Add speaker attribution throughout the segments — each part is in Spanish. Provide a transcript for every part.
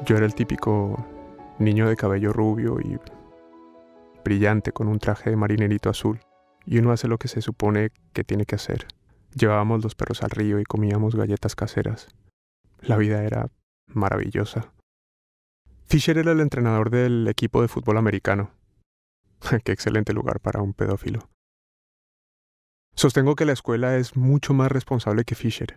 Speaker 1: Yo era el típico niño de cabello rubio y brillante con un traje de marinerito azul. Y uno hace lo que se supone que tiene que hacer. Llevábamos los perros al río y comíamos galletas caseras. La vida era maravillosa. Fisher era el entrenador del equipo de fútbol americano. Qué excelente lugar para un pedófilo. Sostengo que la escuela es mucho más responsable que Fisher.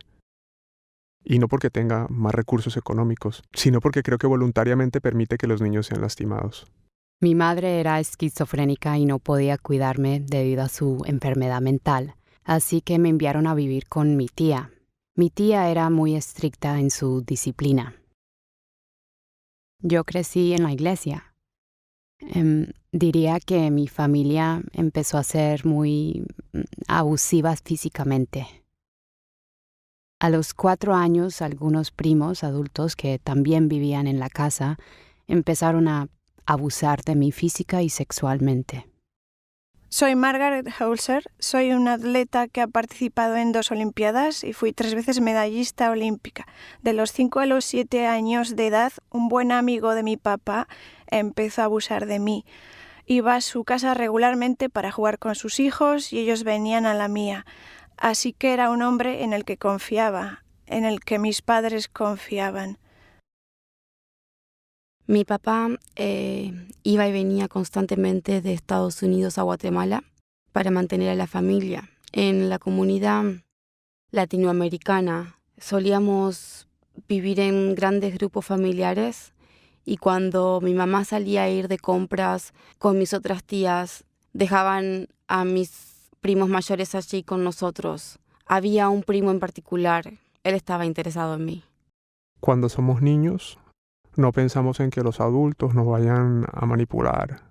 Speaker 1: Y no porque tenga más recursos económicos, sino porque creo que voluntariamente permite que los niños sean lastimados.
Speaker 2: Mi madre era esquizofrénica y no podía cuidarme debido a su enfermedad mental, así que me enviaron a vivir con mi tía. Mi tía era muy estricta en su disciplina. Yo crecí en la iglesia. Diría que mi familia empezó a ser muy abusiva físicamente. A los 4 años, algunos primos adultos que también vivían en la casa empezaron a abusar de mí física y sexualmente.
Speaker 3: Soy Margaret Hauser, soy una atleta que ha participado en 2 Olimpiadas y fui 3 veces medallista olímpica. De los 5 a los 7 años de edad, un buen amigo de mi papá empezó a abusar de mí. Iba a su casa regularmente para jugar con sus hijos y ellos venían a la mía. Así que era un hombre en el que confiaba, en el que mis padres confiaban.
Speaker 4: Mi papá iba y venía constantemente de Estados Unidos a Guatemala para mantener a la familia. En la comunidad latinoamericana solíamos vivir en grandes grupos familiares y cuando mi mamá salía a ir de compras con mis otras tías, dejaban a mis primos mayores allí con nosotros. Había un primo en particular, él estaba interesado en mí.
Speaker 1: Cuando somos niños, no pensamos en que los adultos nos vayan a manipular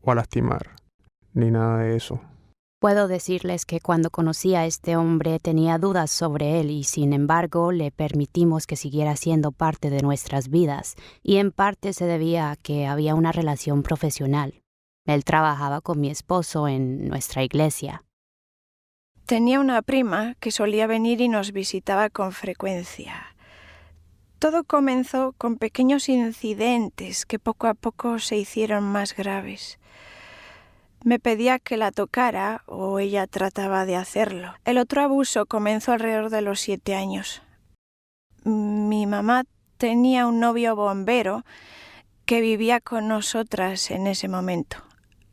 Speaker 1: o a lastimar, ni nada de eso.
Speaker 2: Puedo decirles que cuando conocí a este hombre tenía dudas sobre él y sin embargo le permitimos que siguiera siendo parte de nuestras vidas y en parte se debía a que había una relación profesional. Él trabajaba con mi esposo en nuestra iglesia.
Speaker 3: Tenía una prima que solía venir y nos visitaba con frecuencia. Todo comenzó con pequeños incidentes que poco a poco se hicieron más graves. Me pedía que la tocara o ella trataba de hacerlo. El otro abuso comenzó alrededor de los 7 años. Mi mamá tenía un novio bombero que vivía con nosotras en ese momento.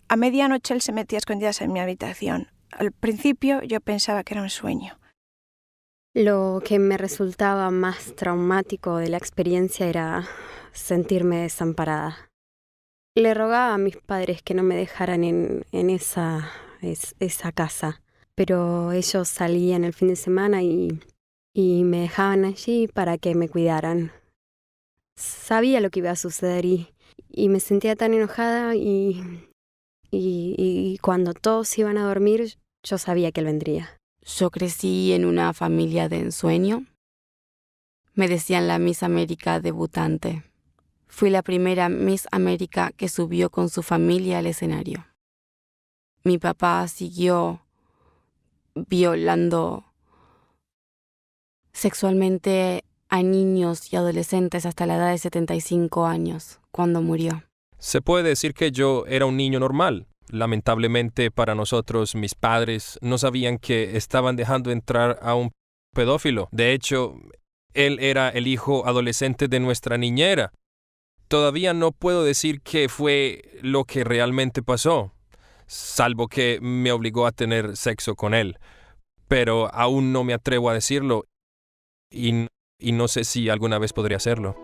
Speaker 3: A medianoche él se metía a escondidas en mi habitación. Al principio yo pensaba que era un sueño.
Speaker 5: Lo que me resultaba más traumático de la experiencia era sentirme desamparada. Le rogaba a mis padres que no me dejaran en esa casa, pero ellos salían el fin de semana y me dejaban allí para que me cuidaran. Sabía lo que iba a suceder y me sentía tan enojada y cuando todos iban a dormir, yo sabía que él vendría.
Speaker 4: Yo crecí en una familia de ensueño. Me decían la Miss América debutante. Fui la primera Miss América que subió con su familia al escenario. Mi papá siguió violando sexualmente a niños y adolescentes hasta la edad de 75 años, cuando murió.
Speaker 6: Se puede decir que yo era un niño normal. Lamentablemente para nosotros, mis padres no sabían que estaban dejando entrar a un pedófilo. De hecho, él era el hijo adolescente de nuestra niñera. Todavía no puedo decir qué fue lo que realmente pasó, salvo que me obligó a tener sexo con él. Pero aún no me atrevo a decirlo y no sé si alguna vez podría hacerlo.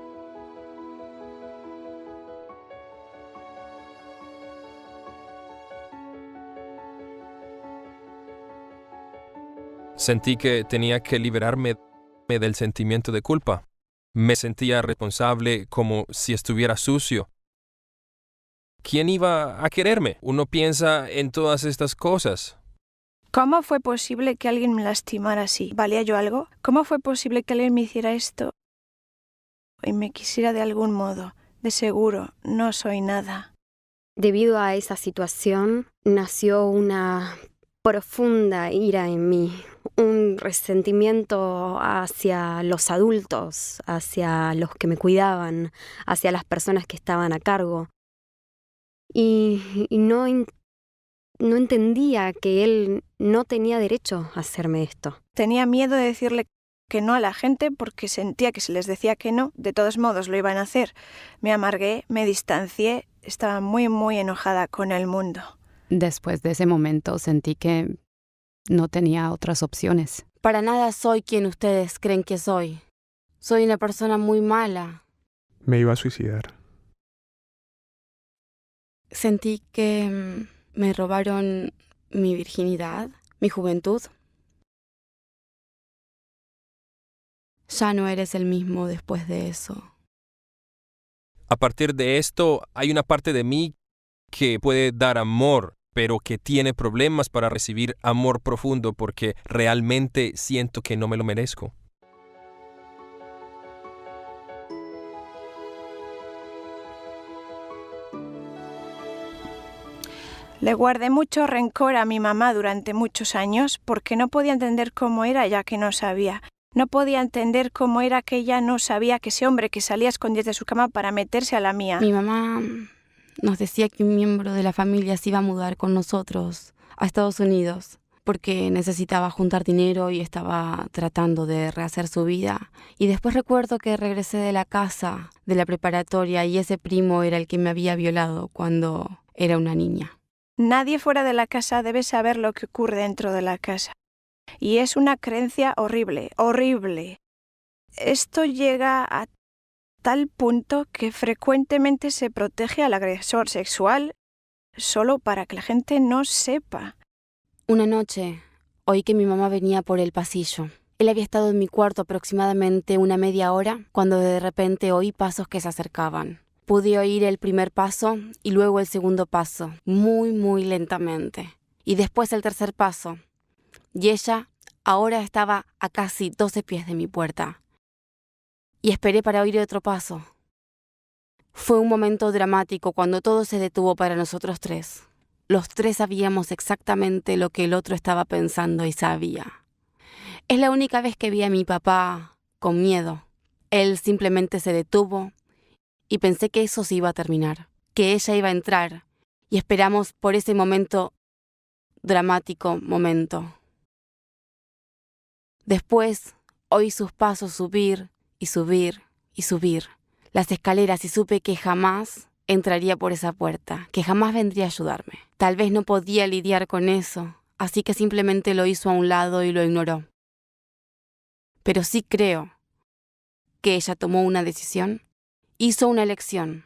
Speaker 6: Sentí que tenía que liberarme del sentimiento de culpa. Me sentía responsable como si estuviera sucio. ¿Quién iba a quererme? Uno piensa en todas estas cosas.
Speaker 3: ¿Cómo fue posible que alguien me lastimara así? ¿Valía yo algo? ¿Cómo fue posible que alguien me hiciera esto y me quisiera de algún modo? De seguro, no soy nada.
Speaker 5: Debido a esa situación, nació una profunda ira en mí, un resentimiento hacia los adultos, hacia los que me cuidaban, hacia las personas que estaban a cargo. Y no entendía que él no tenía derecho a hacerme esto.
Speaker 3: Tenía miedo de decirle que no a la gente porque sentía que si les decía que no, de todos modos lo iban a hacer. Me amargué, me distancié, estaba muy, muy enojada con el mundo.
Speaker 2: Después de ese momento sentí que no tenía otras opciones.
Speaker 4: Para nada soy quien ustedes creen que soy. Soy una persona muy mala.
Speaker 1: Me iba a suicidar.
Speaker 4: Sentí que me robaron mi virginidad, mi juventud. Ya no eres el mismo después de eso.
Speaker 6: A partir de esto, hay una parte de mí que puede dar amor, pero que tiene problemas para recibir amor profundo porque realmente siento que no me lo merezco.
Speaker 3: Le guardé mucho rencor a mi mamá durante muchos años porque no podía entender cómo era ya que no sabía. No podía entender cómo era que ella no sabía que ese hombre que salía a escondidas de su cama para meterse a la mía.
Speaker 4: Mi mamá nos decía que un miembro de la familia se iba a mudar con nosotros a Estados Unidos porque necesitaba juntar dinero y estaba tratando de rehacer su vida. Y después recuerdo que regresé de la casa de la preparatoria y ese primo era el que me había violado cuando era una niña.
Speaker 3: Nadie fuera de la casa debe saber lo que ocurre dentro de la casa. Y es una creencia horrible, horrible. Esto llega a tal punto que frecuentemente se protege al agresor sexual solo para que la gente no sepa.
Speaker 4: Una noche oí que mi mamá venía por el pasillo. Él había estado en mi cuarto aproximadamente una media hora cuando de repente oí pasos que se acercaban. Pude oír el primer paso y luego el segundo paso, muy, muy lentamente. Y después el tercer paso. Y ella ahora estaba a casi 12 pies de mi puerta. Y esperé para oír otro paso. Fue un momento dramático cuando todo se detuvo para nosotros tres. Los tres sabíamos exactamente lo que el otro estaba pensando y sabía. Es la única vez que vi a mi papá con miedo. Él simplemente se detuvo y pensé que eso se iba a terminar, que ella iba a entrar y esperamos por ese dramático momento. Después oí sus pasos subir y subir y subir las escaleras y supe que jamás entraría por esa puerta, que jamás vendría a ayudarme. Tal vez no podía lidiar con eso, así que simplemente lo hizo a un lado y lo ignoró. Pero sí creo que ella tomó una decisión, hizo una elección,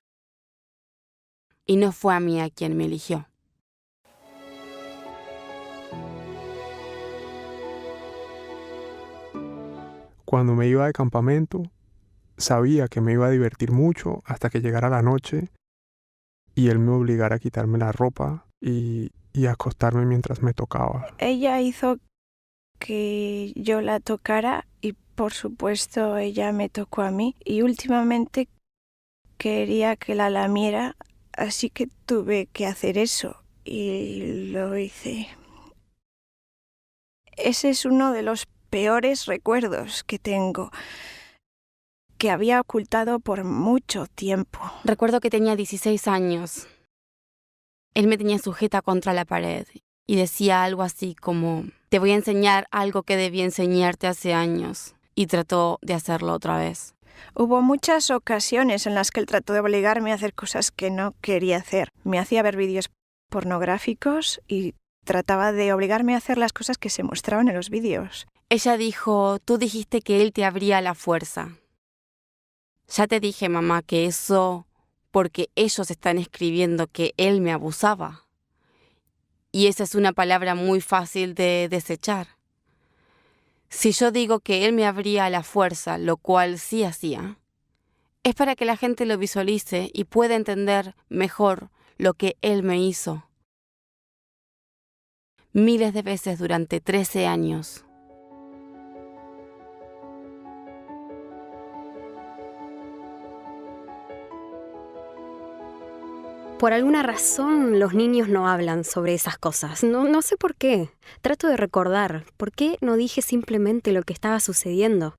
Speaker 4: y no fue a mí a quien me eligió.
Speaker 1: Cuando me iba de campamento, sabía que me iba a divertir mucho hasta que llegara la noche y él me obligara a quitarme la ropa y acostarme mientras me tocaba.
Speaker 3: Ella hizo que yo la tocara y por supuesto ella me tocó a mí y últimamente quería que la lamiera, así que tuve que hacer eso y lo hice. Ese es uno de los peores recuerdos que tengo, que había ocultado por mucho tiempo.
Speaker 4: Recuerdo que tenía 16 años. Él me tenía sujeta contra la pared y decía algo así como: te voy a enseñar algo que debí enseñarte hace años. Y trató de hacerlo otra vez.
Speaker 3: Hubo muchas ocasiones en las que él trató de obligarme a hacer cosas que no quería hacer. Me hacía ver vídeos pornográficos y trataba de obligarme a hacer las cosas que se mostraban en los vídeos.
Speaker 4: Ella dijo: tú dijiste que él te abría la fuerza. Ya te dije, mamá, que eso porque ellos están escribiendo que él me abusaba. Y esa es una palabra muy fácil de desechar. Si yo digo que él me abría la fuerza, lo cual sí hacía, es para que la gente lo visualice y pueda entender mejor lo que él me hizo. Miles de veces durante 13 años.
Speaker 5: Por alguna razón los niños no hablan sobre esas cosas. No sé por qué. Trato de recordar. ¿Por qué no dije simplemente lo que estaba sucediendo?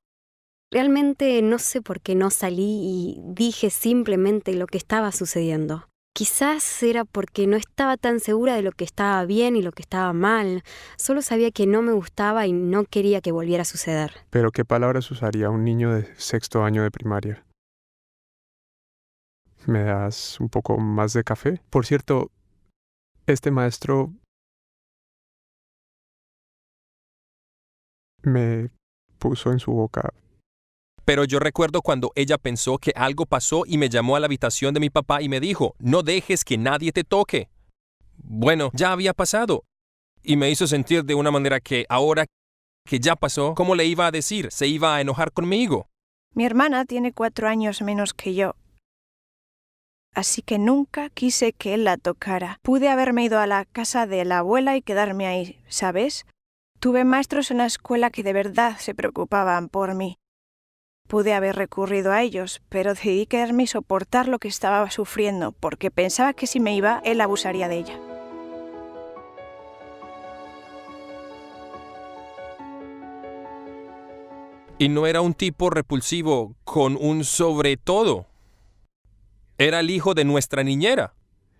Speaker 5: Realmente no sé por qué no salí y dije simplemente lo que estaba sucediendo. Quizás era porque no estaba tan segura de lo que estaba bien y lo que estaba mal. Solo sabía que no me gustaba y no quería que volviera a suceder.
Speaker 1: Pero ¿qué palabras usaría un niño de 6º año de primaria? ¿Me das un poco más de café? Por cierto, este maestro me puso en su boca.
Speaker 6: Pero yo recuerdo cuando ella pensó que algo pasó y me llamó a la habitación de mi papá y me dijo, no dejes que nadie te toque. Bueno, ya había pasado. Y me hizo sentir de una manera que ahora que ya pasó, ¿cómo le iba a decir? ¿Se iba a enojar conmigo?
Speaker 3: Mi hermana tiene 4 años menos que yo. Así que nunca quise que él la tocara. Pude haberme ido a la casa de la abuela y quedarme ahí, ¿sabes? Tuve maestros en la escuela que de verdad se preocupaban por mí. Pude haber recurrido a ellos, pero decidí quedarme y soportar lo que estaba sufriendo, porque pensaba que si me iba, él abusaría de ella.
Speaker 6: Y no era un tipo repulsivo con un sobre todo. Era el hijo de nuestra niñera.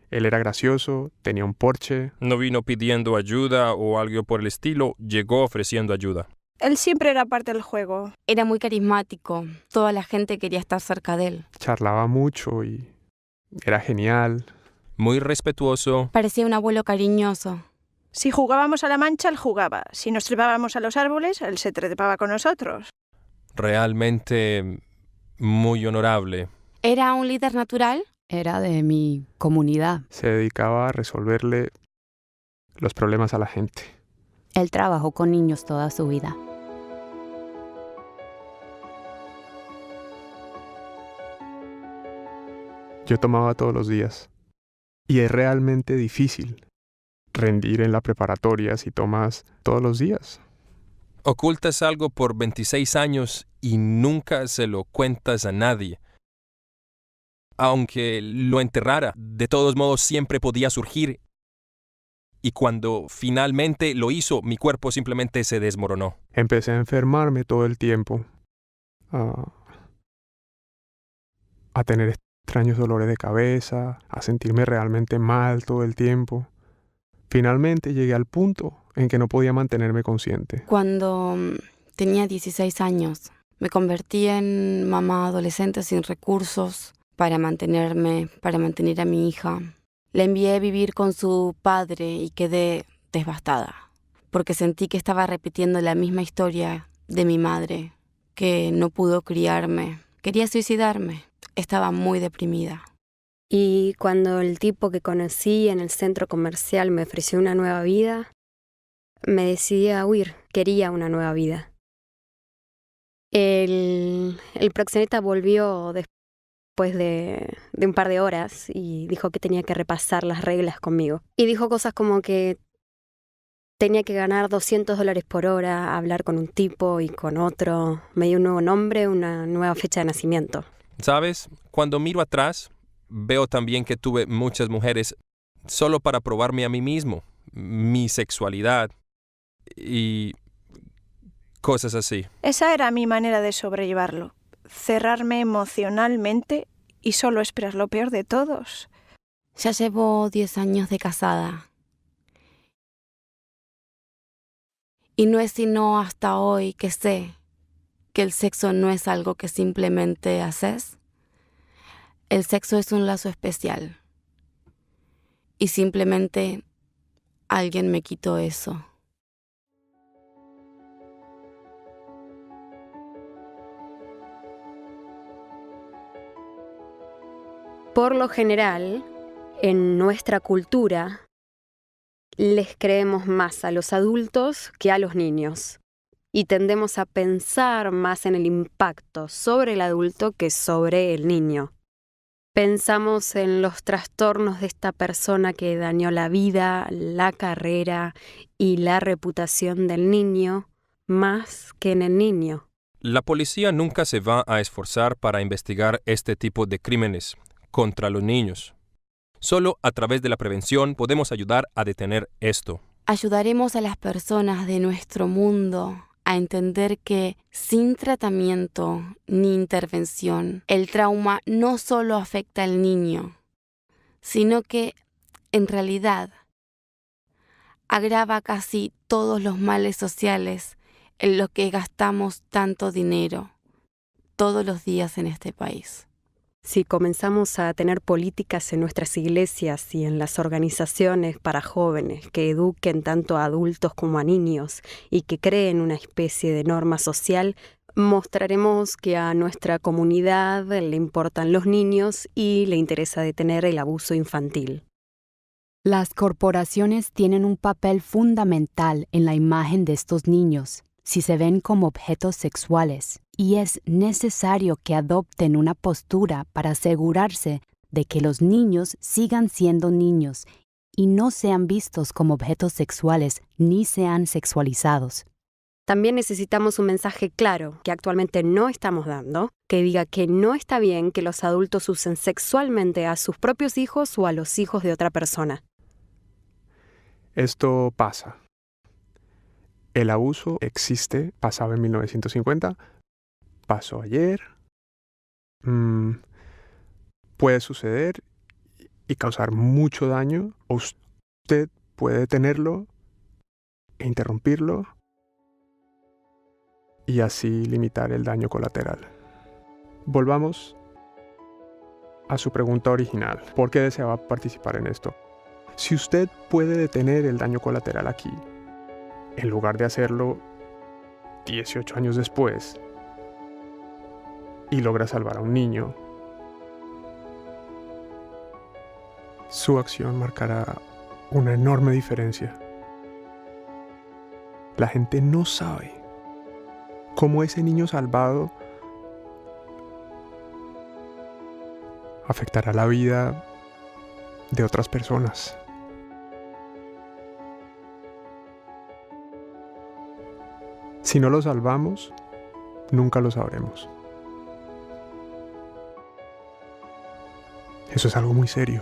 Speaker 1: Él era gracioso, tenía un Porsche.
Speaker 6: No vino pidiendo ayuda o algo por el estilo, llegó ofreciendo ayuda.
Speaker 3: Él siempre era parte del juego.
Speaker 4: Era muy carismático. Toda la gente quería estar cerca de él.
Speaker 1: Charlaba mucho y era genial.
Speaker 6: Muy respetuoso.
Speaker 4: Parecía un abuelo cariñoso.
Speaker 3: Si jugábamos a la mancha, él jugaba. Si nos trepábamos a los árboles, él se trepaba con nosotros.
Speaker 6: Realmente muy honorable.
Speaker 4: ¿Era un líder natural?
Speaker 2: Era de mi comunidad.
Speaker 1: Se dedicaba a resolverle los problemas a la gente.
Speaker 2: Él trabajó con niños toda su vida.
Speaker 1: Yo tomaba todos los días. Y es realmente difícil rendir en la preparatoria si tomas todos los días.
Speaker 6: Ocultas algo por 26 años y nunca se lo cuentas a nadie. Aunque lo enterrara, de todos modos siempre podía surgir. Y cuando finalmente lo hizo, mi cuerpo simplemente se desmoronó.
Speaker 1: Empecé a enfermarme todo el tiempo. A tener extraños dolores de cabeza, a sentirme realmente mal todo el tiempo. Finalmente llegué al punto en que no podía mantenerme consciente.
Speaker 4: Cuando tenía 16 años, me convertí en mamá adolescente sin recursos para mantenerme, para mantener a mi hija. La envié a vivir con su padre y quedé devastada, porque sentí que estaba repitiendo la misma historia de mi madre, que no pudo criarme. Quería suicidarme. Estaba muy deprimida.
Speaker 5: Y cuando el tipo que conocí en el centro comercial me ofreció una nueva vida, me decidí a huir. Quería una nueva vida. El proxeneta volvió después de un par de horas y dijo que tenía que repasar las reglas conmigo. Y dijo cosas como que tenía que ganar $200 por hora, hablar con un tipo y con otro. Me dio un nuevo nombre, una nueva fecha de nacimiento.
Speaker 6: ¿Sabes? Cuando miro atrás, veo también que tuve muchas mujeres solo para probarme a mí mismo, mi sexualidad y cosas así.
Speaker 3: Esa era mi manera de sobrellevarlo. Cerrarme emocionalmente y solo esperar lo peor de todos.
Speaker 4: Ya llevo 10 años de casada. Y no es sino hasta hoy que sé que el sexo no es algo que simplemente haces. El sexo es un lazo especial. Y simplemente alguien me quitó eso.
Speaker 5: Por lo general, en nuestra cultura, les creemos más a los adultos que a los niños. Y tendemos a pensar más en el impacto sobre el adulto que sobre el niño. Pensamos en los trastornos de esta persona que dañó la vida, la carrera y la reputación del niño más que en el niño.
Speaker 6: La policía nunca se va a esforzar para investigar este tipo de crímenes contra los niños. Solo a través de la prevención podemos ayudar a detener esto.
Speaker 4: Ayudaremos a las personas de nuestro mundo a entender que sin tratamiento ni intervención, el trauma no solo afecta al niño, sino que, en realidad, agrava casi todos los males sociales en los que gastamos tanto dinero todos los días en este país.
Speaker 5: Si comenzamos a tener políticas en nuestras iglesias y en las organizaciones para jóvenes que eduquen tanto a adultos como a niños y que creen una especie de norma social, mostraremos que a nuestra comunidad le importan los niños y le interesa detener el abuso infantil.
Speaker 2: Las corporaciones tienen un papel fundamental en la imagen de estos niños si se ven como objetos sexuales, y es necesario que adopten una postura para asegurarse de que los niños sigan siendo niños y no sean vistos como objetos sexuales ni sean sexualizados.
Speaker 5: También necesitamos un mensaje claro que actualmente no estamos dando, que diga que no está bien que los adultos usen sexualmente a sus propios hijos o a los hijos de otra persona.
Speaker 1: Esto pasa. El abuso existe, pasaba en 1950, pasó ayer, puede suceder y causar mucho daño. Usted puede detenerlo e interrumpirlo y así limitar el daño colateral. Volvamos a su pregunta original. ¿Por qué deseaba participar en esto? Si usted puede detener el daño colateral aquí, en lugar de hacerlo 18 años después, y logra salvar a un niño, su acción marcará una enorme diferencia. La gente no sabe cómo ese niño salvado afectará la vida de otras personas. Si no lo salvamos, nunca lo sabremos. Eso es algo muy serio.